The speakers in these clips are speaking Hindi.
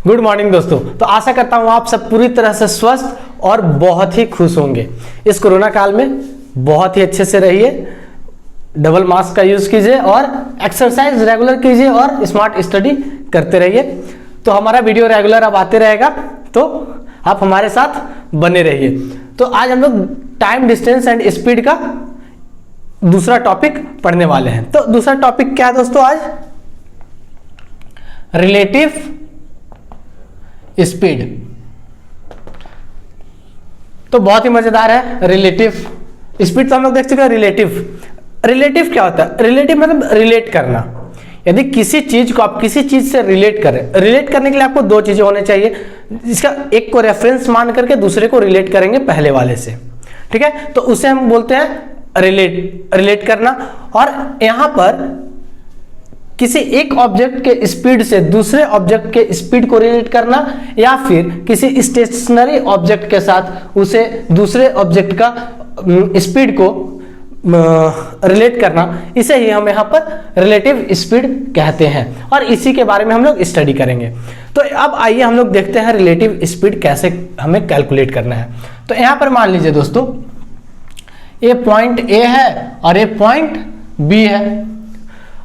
गुड मॉर्निंग दोस्तों। तो आशा करता हूँ आप सब पूरी तरह से स्वस्थ और बहुत ही खुश होंगे। इस कोरोना काल में बहुत ही अच्छे से रहिए, डबल मास्क का यूज कीजिए और एक्सरसाइज रेगुलर कीजिए और स्मार्ट स्टडी करते रहिए। तो हमारा वीडियो रेगुलर अब आते रहेगा, तो आप हमारे साथ बने रहिए। तो आज हम लोग टाइम, डिस्टेंस एंड स्पीड का दूसरा टॉपिक पढ़ने वाले हैं। तो दूसरा टॉपिक क्या है दोस्तों? आज रिलेटिव स्पीड। तो बहुत ही मजेदार है। रिलेटिव स्पीड तो हम लोग देख चुके हैं। रिलेटिव क्या होता है? रिलेटिव मतलब रिलेट करना। यदि किसी चीज को आप किसी चीज से रिलेट करें, रिलेट करने के लिए आपको दो चीजें होने चाहिए। इसका एक को रेफरेंस मान करके दूसरे को रिलेट करेंगे पहले वाले से, ठीक है? तो उसे हम बोलते हैं रिलेट करना। और यहां पर किसी एक ऑब्जेक्ट के स्पीड से दूसरे ऑब्जेक्ट के स्पीड को रिलेट करना, या फिर किसी स्टेशनरी ऑब्जेक्ट के साथ उसे दूसरे ऑब्जेक्ट का स्पीड को रिलेट करना, इसे ही हम यहाँ पर रिलेटिव स्पीड कहते हैं और इसी के बारे में हम लोग स्टडी करेंगे। तो अब आइए हम लोग देखते हैं रिलेटिव स्पीड कैसे हमें कैलकुलेट करना है। तो यहाँ पर मान लीजिए दोस्तों, ये पॉइंट ए है और ये पॉइंट बी है।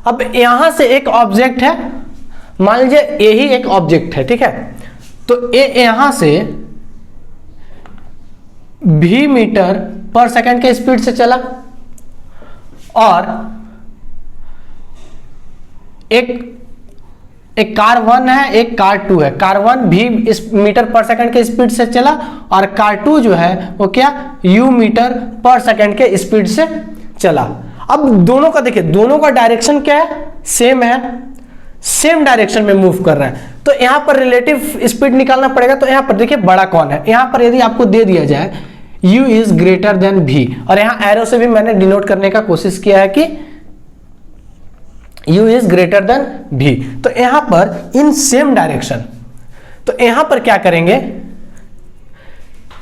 अब यहां से एक ऑब्जेक्ट है, मान लीजिए ए ही एक ऑब्जेक्ट है, ठीक है? तो ए यहां से v मीटर पर सेकंड के स्पीड से चला और एक कार 1 है, एक कार 2 है। कार 1 v मीटर पर सेकंड के स्पीड से चला और कार 2 जो है वो क्या u मीटर पर सेकंड के स्पीड से चला। अब दोनों का देखिए, दोनों का डायरेक्शन क्या है? सेम है, सेम डायरेक्शन में मूव कर रहा है। तो यहां पर रिलेटिव स्पीड निकालना पड़ेगा। तो यहां पर देखिए बड़ा कौन है? यहां पर यदि आपको दे दिया जाए u is greater than v, और यहां एरो से भी मैंने डिनोट करने का कोशिश किया है कि u is greater than v। तो यहां पर इन सेम डायरेक्शन, तो यहां पर क्या करेंगे,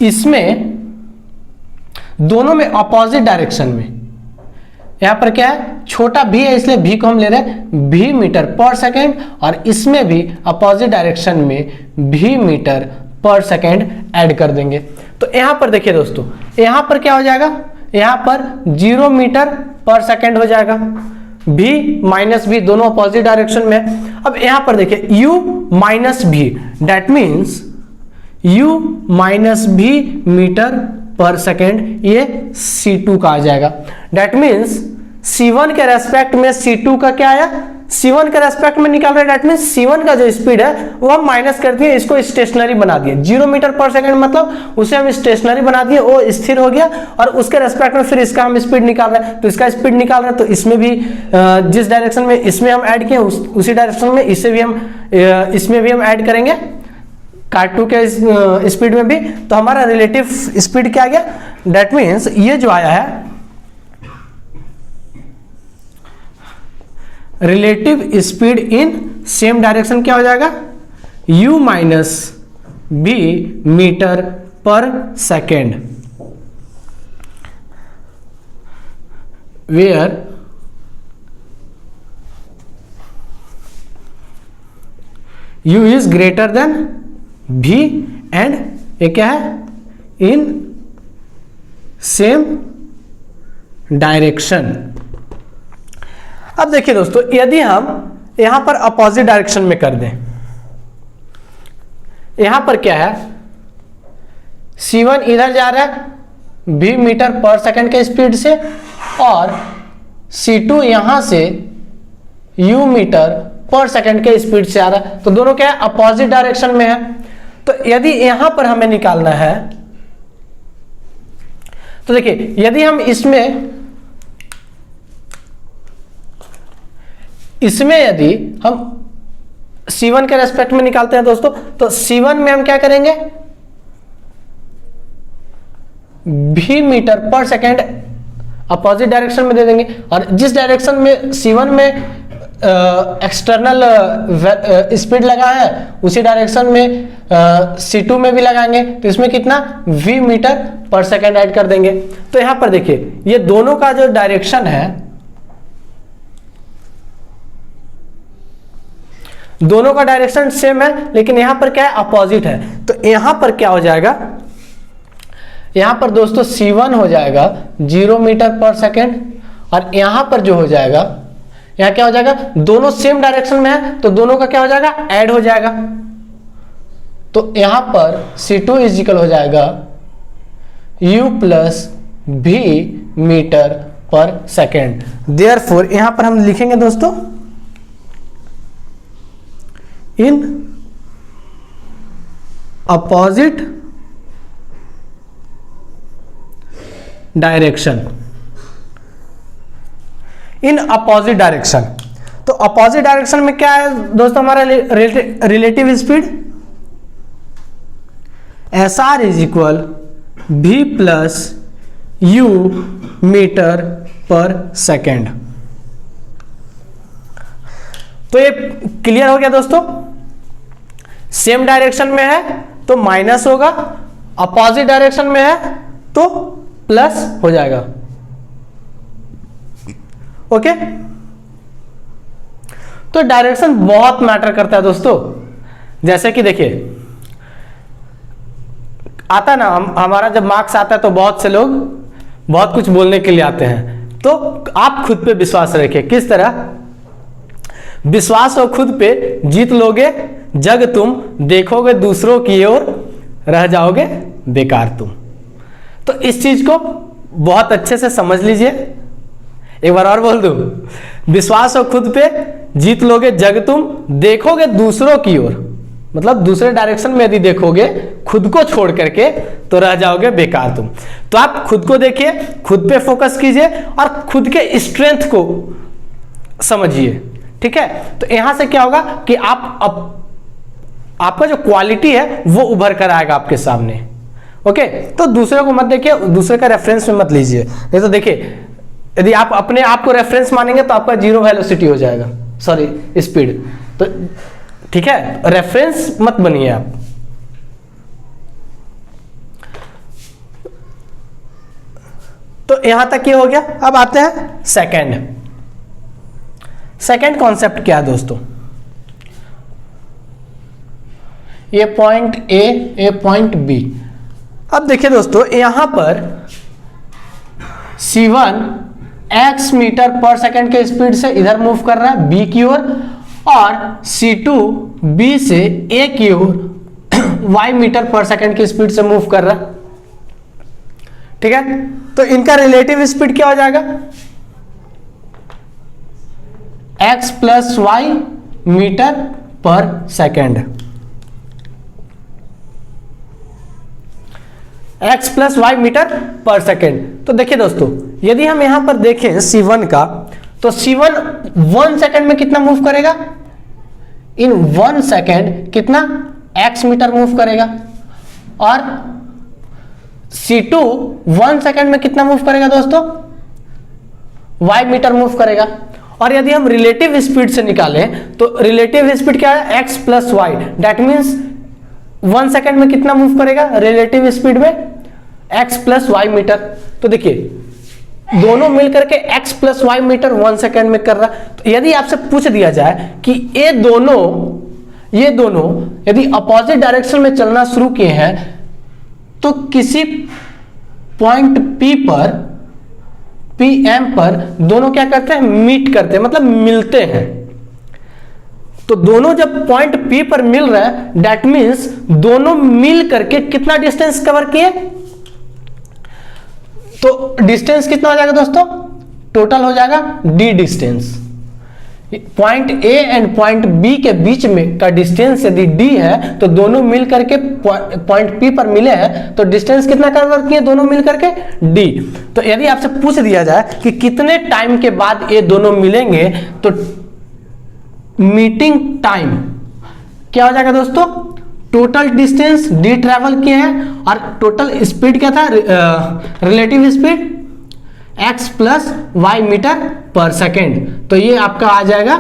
इसमें दोनों में अपोजिट डायरेक्शन में, यहां पर क्या है, छोटा v है इसलिए v को हम ले रहे हैं v मीटर पर सेकेंड, और इसमें भी अपोजिट डायरेक्शन में v metre per second add कर देंगे। तो यहां पर देखिए दोस्तों, यहां पर क्या हो जाएगा, यहां पर 0 मीटर पर सेकेंड हो जाएगा। v माइनस v दोनों अपोजिट डायरेक्शन में। अब यहां पर देखिए u minus v, that means u minus v metre per second, ये C2 का आ जाएगा। दैट मीन्स C1 के रेस्पेक्ट में C2 का क्या आया, C1 के रेस्पेक्ट में निकाल रहे हैं। दैट मीन्स C1 का जो स्पीड है वो हम माइनस कर दिए, इसको स्टेशनरी बना दिए। 0 मीटर पर सेकेंड मतलब उसे हम स्टेशनरी बना दिए, वो स्थिर हो गया, और उसके रेस्पेक्ट में फिर इसका हम स्पीड निकाल रहे हैं। तो इसका स्पीड निकाल रहे हैं, तो इसमें भी जिस डायरेक्शन में इसमें हम ऐड किए उसी डायरेक्शन में इसमें भी हम ऐड करेंगे, कार 2 के स्पीड में भी। तो हमारा रिलेटिव स्पीड क्या आ गया? दैट मीन्स ये जो आया है relative speed in same direction, क्या हो जाएगा, u minus v metre per second, where u is greater than v and ये क्या है, इन सेम डायरेक्शन। अब देखिए दोस्तों, यदि हम यहां पर अपोजिट डायरेक्शन में कर दें, यहां पर क्या है, C1 इधर जा रहा है v मीटर पर सेकंड के स्पीड से, और C2 यहां से u मीटर पर सेकंड के स्पीड से आ रहा है। तो दोनों क्या है, अपोजिट डायरेक्शन में है। तो यदि यहां पर हमें निकालना है, तो देखिए यदि हम इसमें यदि हम C1 के रेस्पेक्ट में निकालते हैं दोस्तों, तो C1 में हम क्या करेंगे, v metre per second opposite direction में दे देंगे, और जिस डायरेक्शन में C1 में एक्सटर्नल स्पीड लगा है उसी डायरेक्शन में C2 में भी लगाएंगे। तो इसमें कितना, v metre per second add कर देंगे। तो यहां पर देखिए ये दोनों का जो डायरेक्शन है, दोनों का डायरेक्शन सेम है, लेकिन यहां पर क्या है, अपोजिट है। तो यहां पर क्या हो जाएगा, यहां पर दोस्तों c1 हो जाएगा 0 मीटर पर सेकेंड, और यहां पर जो हो जाएगा, यहां क्या हो जाएगा, दोनों सेम डायरेक्शन में है तो दोनों का क्या हो जाएगा, ऐड हो जाएगा। तो यहां पर c2 इज इक्वल हो जाएगा u plus v metre per second. Therefore यहां पर हम लिखेंगे दोस्तों in opposite direction, in opposite direction. तो अपोजिट डायरेक्शन में क्या है दोस्तों, हमारा relative speed SR is equal v plus u metre per second. तो ये क्लियर हो गया दोस्तों। सेम डायरेक्शन में है तो माइनस होगा, अपोजिट डायरेक्शन में है तो प्लस हो जाएगा। ओके, तो डायरेक्शन बहुत मैटर करता है दोस्तों। जैसे कि देखिए आता ना, हमारा जब मार्क्स आता है तो बहुत से लोग बहुत कुछ बोलने के लिए आते हैं, तो आप खुद पे विश्वास रखिए। किस तरह विश्वास हो खुद पे, जीत लोगे जग तुम, देखोगे दूसरों की ओर, रह जाओगे बेकार तुम। तो इस चीज को बहुत अच्छे से समझ लीजिए। एक बार और बोल दूं, विश्वास हो खुद पे, जीत लोगे जग तुम, देखोगे दूसरों की ओर, मतलब दूसरे डायरेक्शन में यदि देखोगे खुद को छोड़ करके तो रह जाओगे बेकार तुम। तो आप खुद को देखिए, खुद पे फोकस कीजिए और खुद के स्ट्रेंथ को समझिए। ठीक है, तो यहां से क्या होगा कि आपका जो क्वालिटी है वो उभर कर आएगा आपके सामने। ओके, तो दूसरे को मत देखिए, दूसरे का रेफरेंस में मत लीजिए। नहीं तो देखिए, यदि आप अपने आप को रेफरेंस मानेंगे तो आपका जीरो वेलोसिटी हो जाएगा, सॉरी स्पीड। तो ठीक है, रेफरेंस मत बनिए आप। तो यहां तक ये हो गया। अब आते हैं सेकंड। सेकंड कॉन्सेप्ट क्या है दोस्तों, ये पॉइंट ए, ये पॉइंट बी। अब देखिए दोस्तों, यहां पर c1 x मीटर पर सेकंड के स्पीड से इधर मूव कर रहा है b की ओर, और c2 b से a की ओर y मीटर पर सेकंड की स्पीड से मूव कर रहा है। ठीक है, तो इनका रिलेटिव स्पीड क्या हो जाएगा, x plus y metre per second. x plus y metre per second. तो देखिए दोस्तों, यदि हम यहां पर देखें c1 का, तो c1 1 सेकेंड में कितना मूव करेगा, इन 1 सेकेंड कितना x मीटर मूव करेगा, और c2 1 सेकेंड में कितना मूव करेगा दोस्तों, y मीटर मूव करेगा। और यदि हम रिलेटिव स्पीड से निकालें तो रिलेटिव स्पीड क्या है, x plus y, that means 1 second में कितना मूव करेगा रिलेटिव स्पीड में, x प्लस वाई मीटर। तो देखिए दोनों मिलकर के x plus y metre 1 second में कर रहा। तो यदि आपसे पूछ दिया जाए कि ये दोनों यदि अपोजिट डायरेक्शन में चलना शुरू किए हैं तो किसी पॉइंट P पर, PM पर दोनों क्या करते हैं, मीट करते हैं, मतलब मिलते हैं। तो दोनों जब पॉइंट P पर मिल रहा है, दैट मीन्स दोनों मिल करके कितना डिस्टेंस कवर किए, तो डिस्टेंस कितना हो जाएगा दोस्तों, टोटल हो जाएगा d distance. Point A and point B के बीच में का डिस्टेंस यदि d है तो दोनों मिल करके पॉइंट P पर मिले हैं, तो डिस्टेंस कितना कवर किए दोनों मिल करके, d। तो यदि आपसे पूछ दिया जाए कि कितने टाइम के बाद ये दोनों मिलेंगे, तो मीटिंग टाइम क्या हो जाएगा दोस्तों, टोटल डिस्टेंस d ट्रेवल किए हैं और टोटल स्पीड क्या था, relative speed x plus y metre per second. तो ये आपका आ जाएगा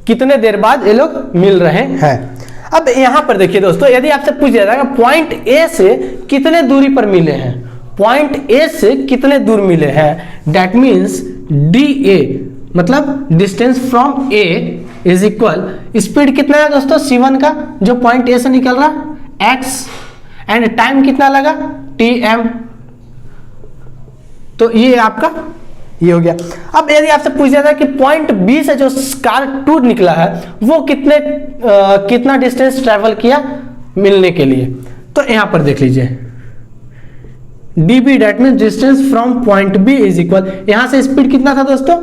कितने देर बाद ये लोग मिल रहे हैं। अब यहां पर देखिए दोस्तों, यदि आपसे पूछ दिया जाएगा पॉइंट A से कितने दूरी पर मिले हैं, पॉइंट A से कितने दूर मिले हैं, दैट मीन्स डी ए मतलब distance from A is equal, speed कितना है दोस्तों C1 का जो पॉइंट ए से निकल रहा x, एंड टाइम कितना लगा tm। तो ये आपका ये हो गया। अब यदि आपसे पूछ दिया था कि पॉइंट बी से जो कार 2 निकला है वो कितना डिस्टेंस ट्रेवल किया मिलने के लिए, तो यहां पर देख लीजिए db that mean distance from point B is equal, यहां से स्पीड कितना था दोस्तों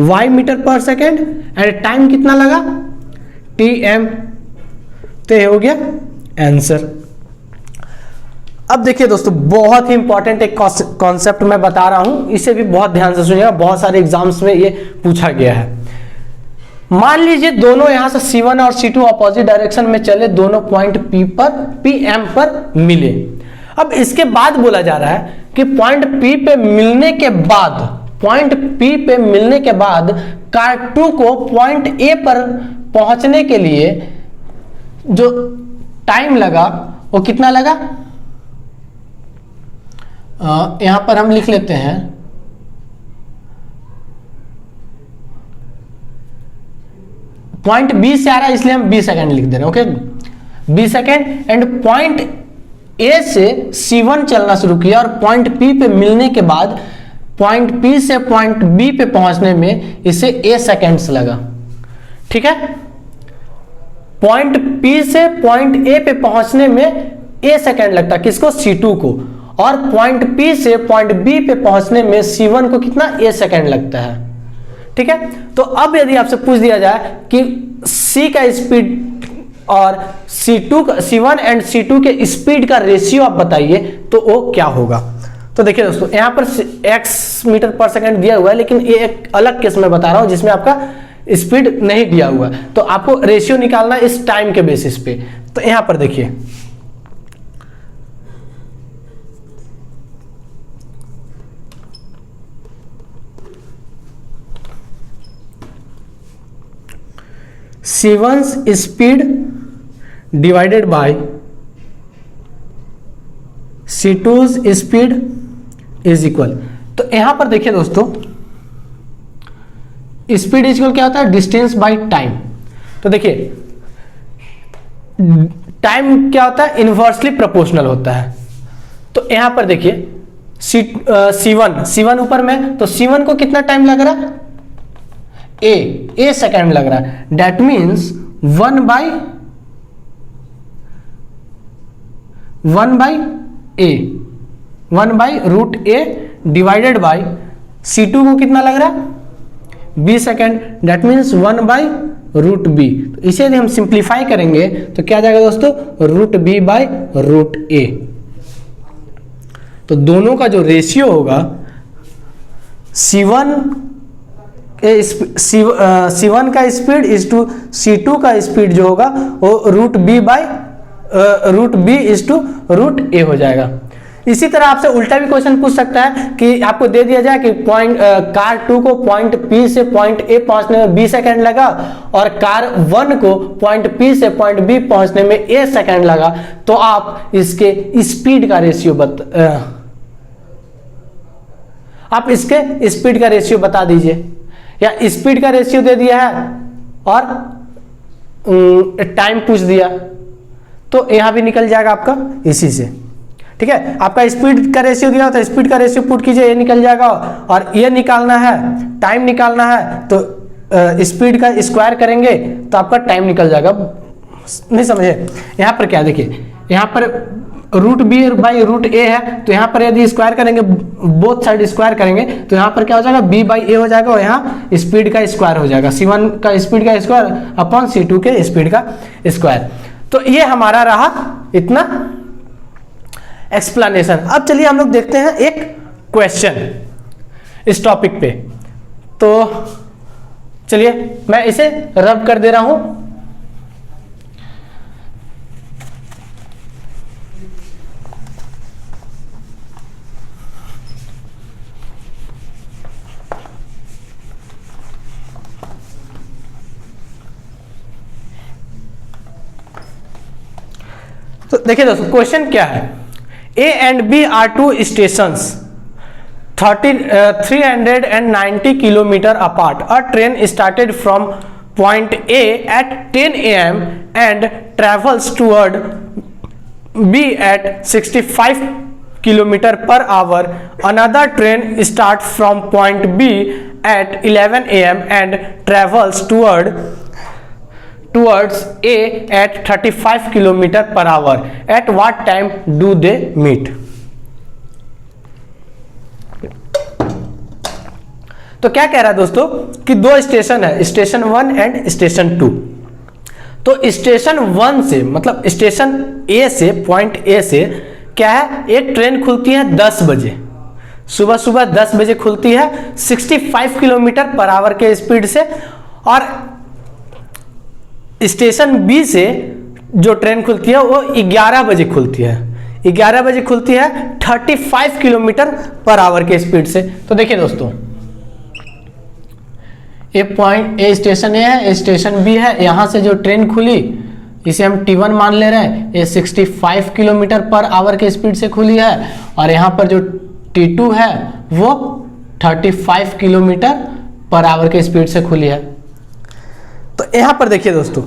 y metre per second, and time कितना लगा tm। तो ये हो गया आंसर। अब देखिए दोस्तों बहुत ही इंपॉर्टेंट एक कॉन्सेप्ट मैं बता रहा हूं, इसे भी बहुत ध्यान से सुनिएगा, बहुत सारे एग्जाम्स में ये पूछा गया है। मान लीजिए दोनों यहां से C1 और C2 अपोजिट डायरेक्शन में चले, दोनों पॉइंट PM पर मिले। अब इसके बाद बोला जा रहा है कि पॉइंट P पे मिलने के बाद कार 2 को पॉइंट A पर पहुंचने के लिए जो टाइम लगा वो कितना लगा, यहां पर हम लिख लेते हैं पॉइंट बी से आ रहा है इसलिए हम 20 सेकेंड लिख दे रहे हैं, okay 20 second. And point A से C1 चलना शुरू किया और पॉइंट P पे मिलने के बाद पॉइंट P से पॉइंट B पे पहुंचने में इसे A सेकेंड्स लगा, ठीक है। पॉइंट P से पॉइंट A पे पहुंचने में A सेकेंड लगता है, किसको C2 को, और पॉइंट P से पॉइंट B पे पहुंचने में C1 को कितना A सेकेंड लगता है, ठीक है। तो अब यदि आपसे पूछ दिया जाए कि C का स्पीड और C1 एंड C2 के स्पीड का रेशियो आप बताइए तो वो क्या होगा। तो देखिए दोस्तों यहां पर x मीटर पर सेकेंड दिया हुआ है, लेकिन ये एक अलग केस में बता रहा हूं जिसमें आपका स्पीड नहीं दिया हुआ है, तो आपको रेशियो निकालना इस टाइम के बेसिस पे। तो यहां पर देखिए C1's speed divided by C2's speed is equal. तो यहां पर देखिए दोस्तों स्पीड इज इक्वल क्या होता है, डिस्टेंस बाय टाइम। तो देखिए टाइम क्या होता है, इनवर्सली प्रोपोर्शनल होता है। तो यहां पर देखिए C1 ऊपर में, तो C1 को कितना टाइम लग रहा है, A सेकेंड लग रहा है, that means 1 by root A divided by C2 को कितना लग रहा है B second, that means 1 by root B। तो इसे यदि हम सिंप्लीफाई करेंगे तो क्या जाएगा दोस्तों, root B by root A। तो दोनों का जो रेशियो होगा C1 का स्पीड इज टू C2 का स्पीड जो होगा वो root B is to root A हो जाएगा। इसी तरह आपसे उल्टा भी क्वेश्चन पूछ सकता है कि आपको दे दिया जाए कि कार 2 को पॉइंट P से पॉइंट A पहुंचने में B सेकेंड लगा और कार 1 को पॉइंट P से पॉइंट B पहुंचने में A सेकेंड लगा, तो आप इसके स्पीड का रेशियो बता दीजिए, या स्पीड का रेशियो दे दिया है और टाइम पूछ दिया, तो यहां भी निकल जाएगा आपका इसी से, ठीक है। आपका स्पीड का रेशियो दिया तो स्पीड का रेशियो पुट कीजिए, ये निकल जाएगा, और ये निकालना है, टाइम निकालना है, तो स्पीड का स्क्वायर करेंगे तो आपका टाइम निकल जाएगा। नहीं समझे, यहां पर क्या देखिए, यहां पर root B by root A है, तो यहां पर यदि स्क्वायर करेंगे, बोथ साइड स्क्वायर करेंगे, तो यहां पर क्या हो जाएगा, B बाई A हो जाएगा, और यहां स्पीड का स्क्वायर हो जाएगा, C1 का स्पीड का स्क्वायर अपॉन C2 के स्पीड का स्क्वायर। तो ये हमारा रहा इतना एक्सप्लेनेशन। अब चलिए हम लोग देखते हैं एक क्वेश्चन इस टॉपिक पे। तो चलिए मैं इसे रब कर दे रहा हूं। तो देखिए दोस्तों क्वेश्चन क्या है, A and B are two stations, 390 kilometer apart. A train started from point A at 10 a.m. and travels toward B at 65 kilometer per hour. Another train starts from point B at 11 a.m. and travels towards A at 35 kilometer per hour. At what time do they meet? तो क्या कह रहा है दोस्तों कि दो स्टेशन है, स्टेशन 1 एंड स्टेशन 2। तो स्टेशन 1 से मतलब स्टेशन ए से, पॉइंट ए से क्या है, एक ट्रेन खुलती है 10 बजे, सुबह सुबह 10 बजे खुलती है 65 किलोमीटर पर आवर के स्पीड से। और स्टेशन बी से जो ट्रेन खुलती है वो 11 बजे खुलती है, 11 बजे खुलती है 35 किलोमीटर पर आवर के स्पीड से। तो देखिए दोस्तों, ए पॉइंट ए स्टेशन ए है, स्टेशन बी है, यहां से जो ट्रेन खुली इसे हम T1 मान ले रहे हैं, ये 65 किलोमीटर पर आवर के स्पीड से खुली है। और यहां पर जो T2 है वो 35 किलोमीटर पर आवर के स्पीड से खुली है। तो यहां पर देखिए दोस्तों,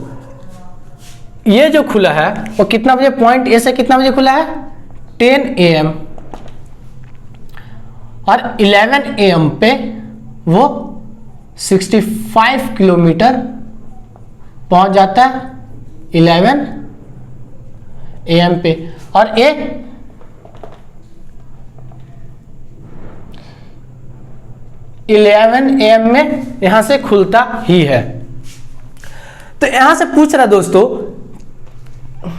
ये जो खुला है वो कितना बजे, पॉइंट ए से कितना बजे खुला है, 10 AM। और 11 AM पे वो 65 किलोमीटर पहुंच जाता है 11 AM पे। और ये 11 AM में यहां से खुलता ही है। तो यहां से पूछ रहा दोस्तों,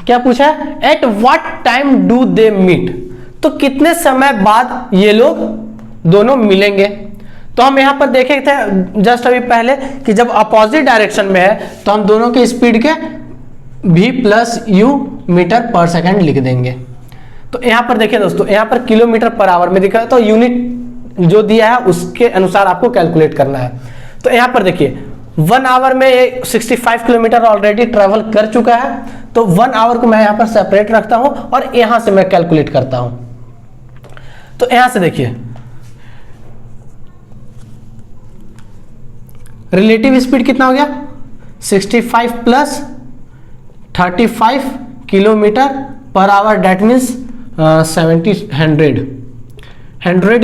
क्या पूछा है, at what time do they meet, तो कितने समय बाद ये लोग दोनों मिलेंगे। तो हम यहां पर देखे थे जस्ट अभी पहले कि जब अपोजिट डायरेक्शन में है तो हम दोनों के स्पीड के v प्लस u मीटर पर सेकंड लिख देंगे। तो यहां पर देखिए दोस्तों, यहां पर किलोमीटर पर आवर में दिखा है, तो यूनिट जो दिया है उसके अनुसार आपको कैलकुलेट करना है। तो यहां पर देखिए 1 आवर में ये 65 किलोमीटर ऑलरेडी ट्रेवल कर चुका है, तो 1 आवर को मैं यहां पर सेपरेट रखता हूं और यहां से मैं कैलकुलेट करता हूं। तो यहां से देखिए रिलेटिव स्पीड कितना हो गया, 65 plus 35 kilometre per hour, that means 100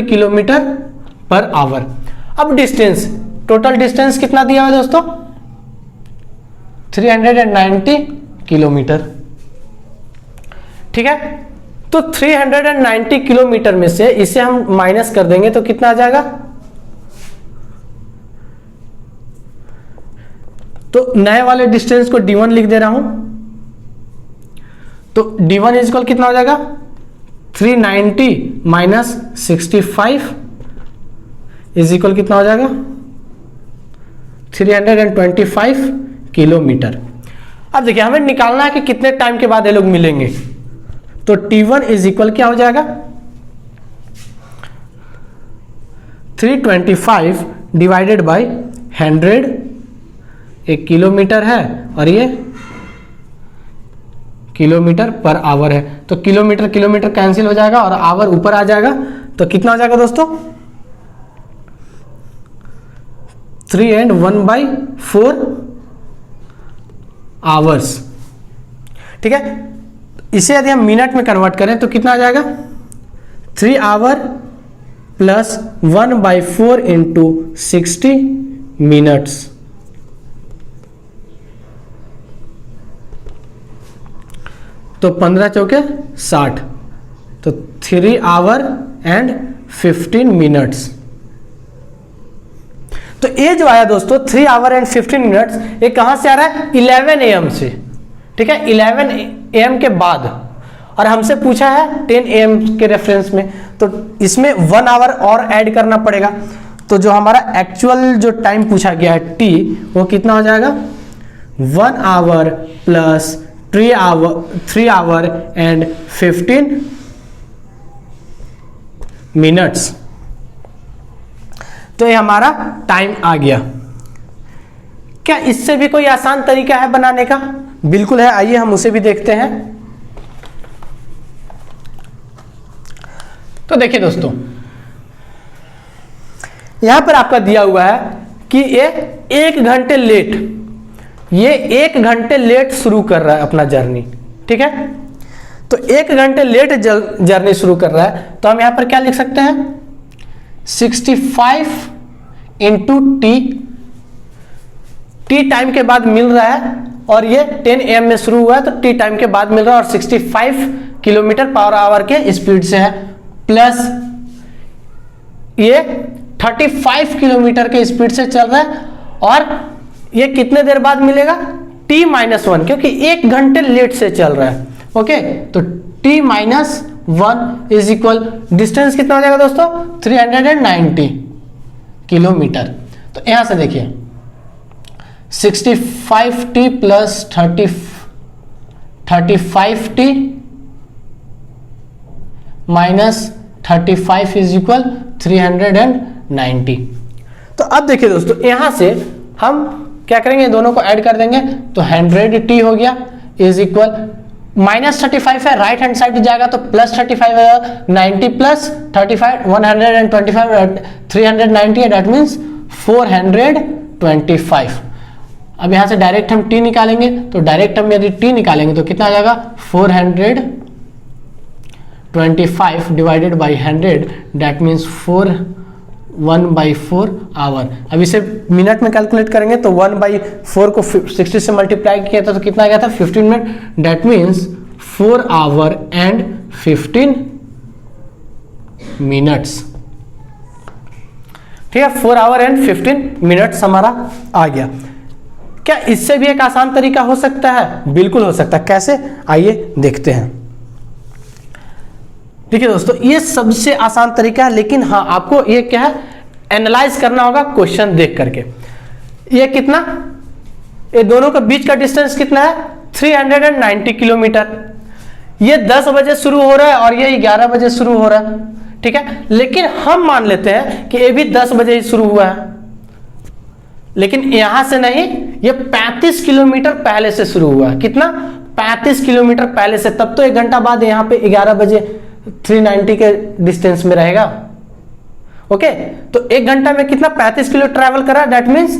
kilometre per hour. अब डिस्टेंस, टोटल डिस्टेंस कितना दिया हुआ दोस्तों, 390 किलोमीटर। ठीक है, तो 390 किलोमीटर में से इसे हम माइनस कर देंगे तो कितना आ जाएगा, तो नए वाले डिस्टेंस को d1 लिख दे रहा हूं। तो d1 इज इक्वल कितना हो जाएगा, 390 माइनस 65 इज इक्वल कितना हो जाएगा, 325 किलोमीटर। अब देखिए हमें निकालना है कि कितने टाइम के बाद ये लोग मिलेंगे। तो T1 इज इक्वल क्या हो जाएगा, 325 डिवाइडेड बाई 100, एक किलोमीटर है और ये किलोमीटर पर आवर है। तो किलोमीटर किलोमीटर कैंसिल हो जाएगा और आवर ऊपर आ जाएगा। तो कितना हो जाएगा दोस्तों, 3 and 1/4 आवर्स। ठीक है, इसे यदि हम मिनट में कन्वर्ट करें तो कितना आ जाएगा, 3 आवर प्लस 1/4 इंटू 60 मिनट्स। तो 15 चौके 60, तो 3 आवर एंड 15 मिनट्स। तो ये जो आया दोस्तों 3 आवर एंड 15 मिनट्स, ये कहां से आ रहा है, 11 AM से। ठीक है, 11 AM के बाद, और हमसे पूछा है 10 AM के रेफरेंस में, तो इसमें 1 आवर और ऐड करना पड़ेगा। तो जो हमारा एक्चुअल जो टाइम पूछा गया है t, वो कितना हो जाएगा, 1 hour plus 3 hour and 15 minutes. तो ये हमारा टाइम आ गया। क्या इससे भी कोई आसान तरीका है बनाने का? बिल्कुल है, आइए हम उसे भी देखते हैं। तो देखिए दोस्तों, यहां पर आपका दिया हुआ है कि ये 1 घंटे लेट, ये 1 घंटे लेट शुरू कर रहा है अपना जर्नी, ठीक है। तो 1 घंटे लेट जर्नी शुरू कर रहा है, तो हम यहां पर क्या लिख सकते हैं, 65 इंटू टी टाइम के बाद मिल रहा है, और ये 10 AM में शुरू हुआ है तो टी टाइम के बाद मिल रहा है, और 65 किलोमीटर पर आवर के स्पीड से है, प्लस ये 35 किलोमीटर के स्पीड से चल रहा है, और ये कितने देर बाद मिलेगा, t-1, क्योंकि 1 घंटे लेट से चल रहा है। ओके, तो t-1 इज इक्वल, डिस्टेंस कितना हो जाएगा दोस्तों, 390 किलोमीटर। तो यहां से देखिए 65t plus 35t minus 35 is equal 390। तो अब देखिए दोस्तों, यहां से हम क्या करेंगे, दोनों को ऐड कर देंगे, तो 100t हो गया इज इक्वल -35 है, राइट हैंड साइड जाएगा तो +35 है, 90 प्लस 35 125 390 है, दैट मीन्स 425। अब यहां से डायरेक्ट हम t निकालेंगे, तो डायरेक्ट हम यदि t निकालेंगे तो कितना आ जाएगा, 425 divided by 100, that means 1/4 hour. अब इसे मिनट में कैलकुलेट करेंगे तो 1/4 को 60 से मल्टीप्लाई किया था तो कितना आ गया था, 15 minute, that means 4 our and 15 minutes. ठीक है, 4 आवर एंड 15 मिनट्स हमारा आ गया। क्या इससे भी एक आसान तरीका हो सकता है? बिल्कुल हो सकता है। कैसे, आइए देखते हैं। ठीक है दोस्तों, ये सबसे आसान तरीका है, लेकिन हाँ आपको ये क्या है, एनालाइज करना होगा क्वेश्चन देख करके। ये कितना, ये दोनों के बीच का डिस्टेंस कितना है, 390 किलोमीटर। ये 10 बजे शुरू हो रहा है और ये 11 बजे शुरू हो रहा है, ठीक है। लेकिन हम मान लेते हैं कि ये भी 10 बजे ही शुरू हुआ है, लेकिन यहां से नहीं, ये 35 किलोमीटर पहले से शुरू हुआ है। कितना, 35 किलोमीटर पहले से, तब तो 1 घंटा बाद यहाँ पे 11 बजे 390 के डिस्टेंस में रहेगा। ओके, तो 1 घंटा में कितना, 35 किलो ट्रैवल करा, दैट मीन्स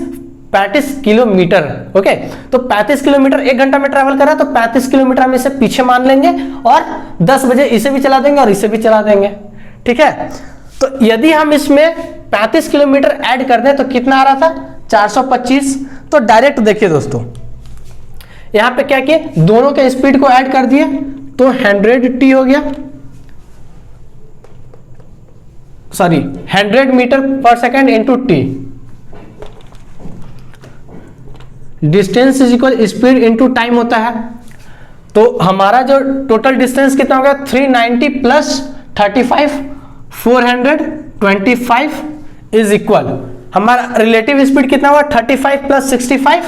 35 किलोमीटर। ओके, तो 35 किलोमीटर 1 घंटा में ट्रैवल करा, तो 35 किलोमीटर हम इसे पीछे मान लेंगे और 10 बजे इसे भी चला देंगे और इसे भी चला देंगे, ठीक है। तो यदि हम इसमें 35 किलोमीटर ऐड कर दें तो कितना आ रहा था, 425। तो डायरेक्ट देखिए दोस्तों, यहां पे क्या किए, दोनों के स्पीड को ऐड कर दिए, तो 100t हो गया, sorry 100 metre per second into T, distance is equal speed into time होता है। तो हमारा जो टोटल डिस्टेंस कितना होगा, 390 प्लस 35 425 इज इक्वल, हमारा रिलेटिव स्पीड कितना हुआ, 35 plus 65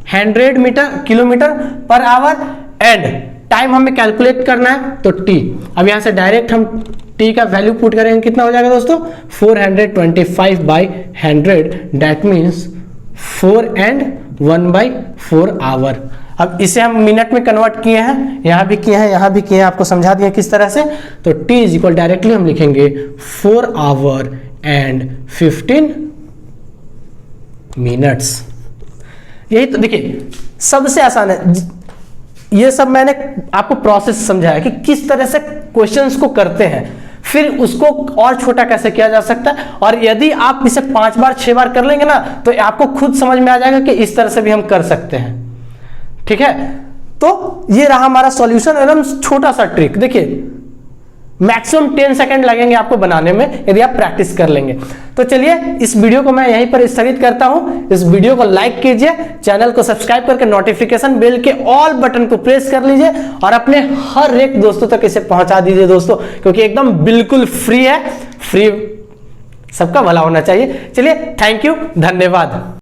100 kilometre per hour, and time हमें कैलकुलेट करना है तो t। अब यहां से डायरेक्ट हम t का वैल्यू पुट करेंगे, कितना हो जाएगा दोस्तों, 425/100, दैट मीन्स 4 एंड 1/4 आवर। अब इसे हम मिनट में कन्वर्ट किए हैं, यहां भी किए हैं, यहां भी किए हैं, आपको समझा दिया किस तरह से। तो t इज इक्वल, डायरेक्टली हम लिखेंगे 4 आवर एंड 15 मिनट्स। यही तो देखिए सबसे आसान है। ये सब मैंने आपको प्रोसेस समझाया कि किस तरह से क्वेश्चंस को करते हैं, फिर उसको और छोटा कैसे किया जा सकता है। और यदि आप इसे 5 बार 6 बार कर लेंगे ना, तो आपको खुद समझ में आ जाएगा कि इस तरह से भी हम कर सकते हैं, ठीक है। तो ये रहा हमारा सॉल्यूशन, एकदम छोटा सा ट्रिक। देखिए मैक्सिमम 10 सेकंड लगेंगे आपको बनाने में, यदि आप प्रैक्टिस कर लेंगे। तो चलिए इस वीडियो को मैं यहीं पर स्थगित करता हूं। इस वीडियो को लाइक कीजिए, चैनल को सब्सक्राइब करके नोटिफिकेशन बेल के ऑल बटन को प्रेस कर लीजिए और अपने हर एक दोस्तों तक इसे पहुंचा दीजिए दोस्तों, क्योंकि एकदम बिल्कुल फ्री है, फ्री, सबका भला होना चाहिए। चलिए, थैंक यू, धन्यवाद।